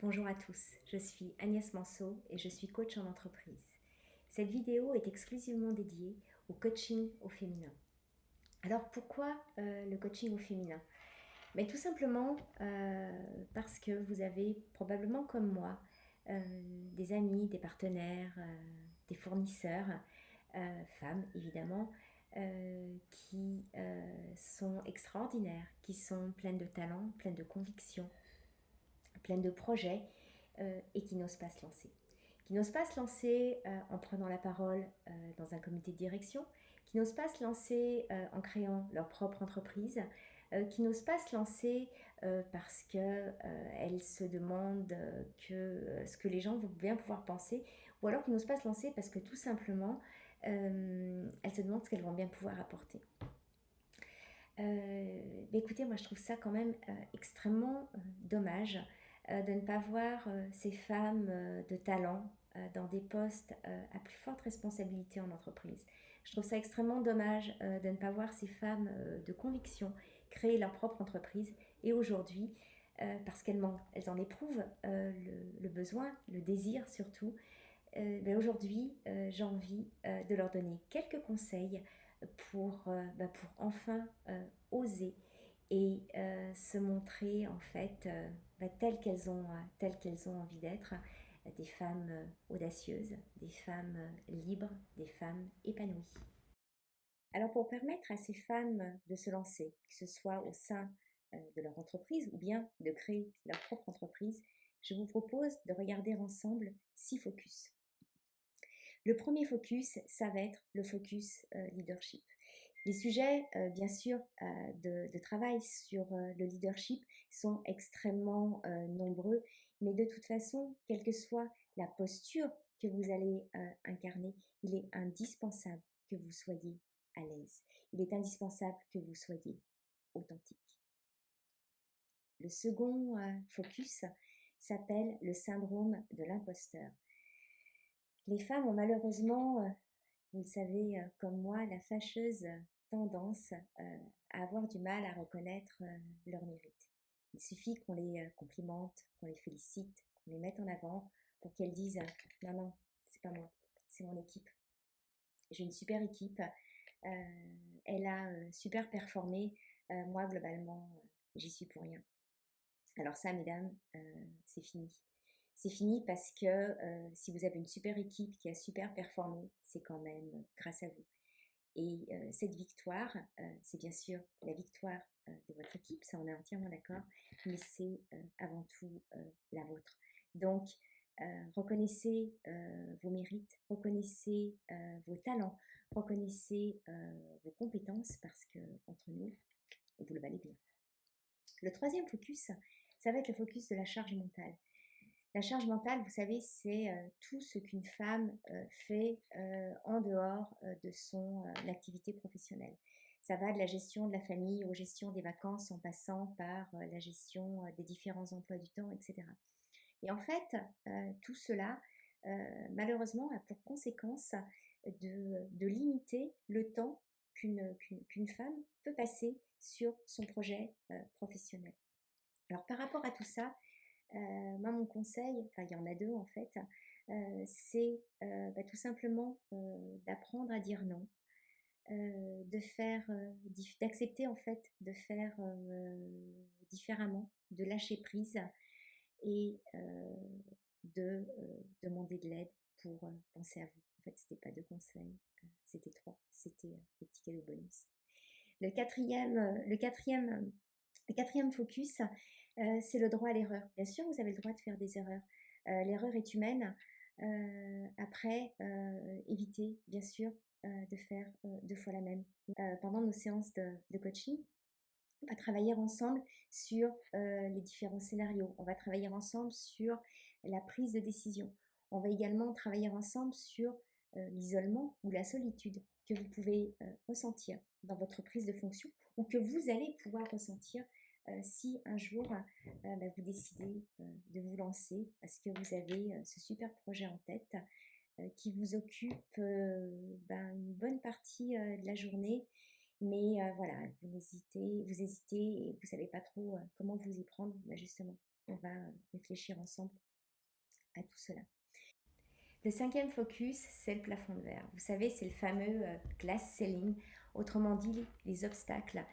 Bonjour à tous, je suis Agnès Manceau et je suis coach en entreprise. Cette vidéo est exclusivement dédiée au coaching au féminin. Alors pourquoi le coaching au féminin? Mais tout simplement parce que vous avez probablement comme moi des amis, des partenaires, des fournisseurs, femmes évidemment, qui sont extraordinaires, qui sont pleines de talent, pleines de conviction, pleines de projets et qui n'osent pas se lancer. Qui n'osent pas se lancer en prenant la parole dans un comité de direction, qui n'osent pas se lancer en créant leur propre entreprise, qui n'osent pas se lancer parce qu'elles se demandent ce que les gens vont bien pouvoir penser, ou alors qui n'osent pas se lancer parce que tout simplement, elles se demandent ce qu'elles vont bien pouvoir apporter. Mais écoutez, moi je trouve ça quand même extrêmement dommage de ne pas voir ces femmes de talent dans des postes à plus forte responsabilité en entreprise. Je trouve ça extrêmement dommage de ne pas voir ces femmes de conviction créer leur propre entreprise et aujourd'hui, parce elles en éprouvent le besoin, le désir surtout, ben aujourd'hui, j'ai envie de leur donner quelques conseils pour enfin oser et se montrer en fait telles qu'elles ont envie d'être, des femmes audacieuses, des femmes libres, des femmes épanouies. Alors pour permettre à ces femmes de se lancer, que ce soit au sein de leur entreprise ou bien de créer leur propre entreprise, je vous propose de regarder ensemble 6 focus. Le premier focus, ça va être le focus leadership. Les sujets, bien sûr, de travail sur le leadership sont extrêmement nombreux, mais de toute façon, quelle que soit la posture que vous allez incarner, il est indispensable que vous soyez à l'aise. Il est indispensable que vous soyez authentique. Le second focus s'appelle le syndrome de l'imposteur. Les femmes ont malheureusement, vous le savez comme moi, la fâcheuse tendance à avoir du mal à reconnaître leur mérite. Il suffit qu'on les complimente, qu'on les félicite, qu'on les mette en avant pour qu'elles disent non, non, c'est pas moi, c'est mon équipe. J'ai une super équipe, elle a super performé, moi globalement, j'y suis pour rien. Alors ça, mesdames, c'est fini. C'est fini parce que si vous avez une super équipe qui a super performé, c'est quand même grâce à vous. Et cette victoire, c'est bien sûr la victoire de votre équipe, ça on est entièrement d'accord, mais c'est avant tout la vôtre. Donc, reconnaissez vos mérites, reconnaissez vos talents, reconnaissez vos compétences parce que entre nous, vous le valez bien. Le troisième focus, ça va être le focus de la charge mentale. La charge mentale, vous savez, c'est tout ce qu'une femme fait en dehors de son activité professionnelle. Ça va de la gestion de la famille aux gestions des vacances en passant par la gestion des différents emplois du temps, etc. Et en fait, tout cela, malheureusement, a pour conséquence de limiter le temps qu'une femme peut passer sur son projet professionnel. Alors par rapport à tout ça, moi mon conseil, enfin il y en a deux en fait, c'est tout simplement d'apprendre à dire non, d'accepter en fait de faire différemment, de lâcher prise et de demander de l'aide pour penser à vous. En fait, c'était pas deux conseils, c'était trois, c'était le petit cadeau bonus. Le quatrième focus, c'est le droit à l'erreur. Bien sûr, vous avez le droit de faire des erreurs. L'erreur est humaine. Après, évitez, bien sûr, de faire 2 fois la même. Pendant nos séances de coaching, on va travailler ensemble sur les différents scénarios. On va travailler ensemble sur la prise de décision. On va également travailler ensemble sur l'isolement ou la solitude que vous pouvez ressentir dans votre prise de fonction ou que vous allez pouvoir ressentir si un jour vous décidez de vous lancer parce que vous avez ce super projet en tête qui vous occupe une bonne partie de la journée. Mais voilà, vous hésitez et vous savez pas trop comment vous y prendre, justement. on va réfléchir ensemble à tout cela. Le cinquième focus, c'est le plafond de verre. Vous savez, c'est le fameux glass ceiling, autrement dit les obstacles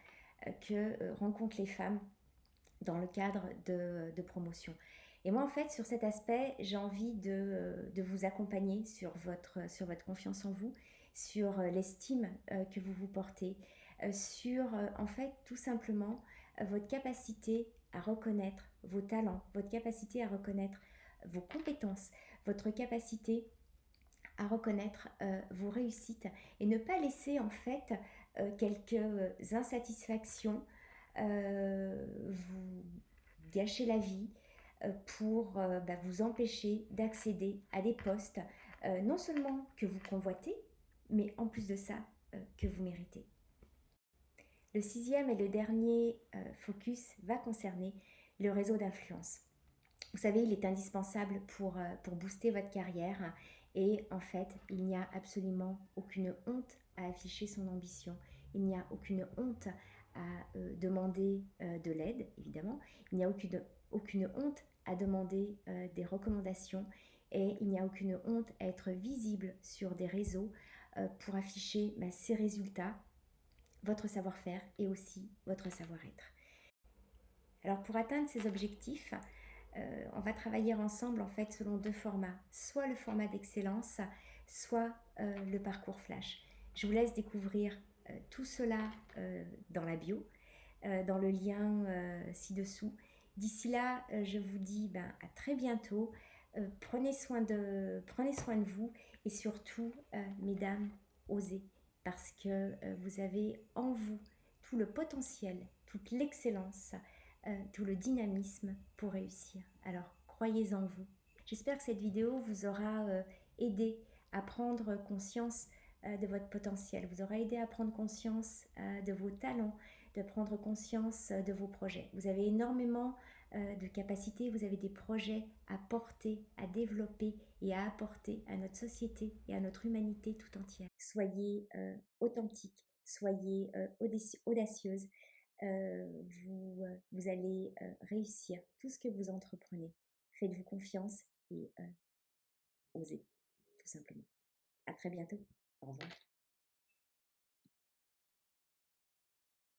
que rencontrent les femmes dans le cadre de promotion. Et moi, en fait, sur cet aspect, j'ai envie de vous accompagner sur votre confiance en vous, sur l'estime que vous vous portez, sur, en fait, tout simplement, votre capacité à reconnaître vos talents, votre capacité à reconnaître vos compétences, votre capacité à reconnaître vos réussites et ne pas laisser, en fait, quelques insatisfactions vous gâcher la vie pour vous empêcher d'accéder à des postes non seulement que vous convoitez, mais en plus de ça, que vous méritez. Le sixième et le dernier focus va concerner le réseau d'influence. Vous savez, il est indispensable pour booster votre carrière et en fait, il n'y a absolument aucune honte à afficher son ambition. Il n'y a aucune honte à demander de l'aide, évidemment. Il n'y a aucune honte à demander des recommandations et il n'y a aucune honte à être visible sur des réseaux pour afficher ses résultats, votre savoir-faire et aussi votre savoir-être. Alors pour atteindre ces objectifs, on va travailler ensemble en fait selon deux formats, soit le format d'excellence, soit le parcours flash. Je vous laisse découvrir tout cela dans la bio, dans le lien ci-dessous. D'ici là, je vous dis à très bientôt. Prenez soin de vous et surtout, mesdames, osez parce que vous avez en vous tout le potentiel, toute l'excellence, tout le dynamisme pour réussir. Alors, croyez en vous. J'espère que cette vidéo vous aura aidé à prendre conscience de votre potentiel, vous aura aidé à prendre conscience de vos talents, de prendre conscience de vos projets. Vous avez énormément de capacités, vous avez des projets à porter, à développer et à apporter à notre société et à notre humanité tout entière. Soyez authentique, soyez audacieuse, vous allez réussir tout ce que vous entreprenez. Faites-vous confiance et osez, tout simplement. À très bientôt. Au revoir.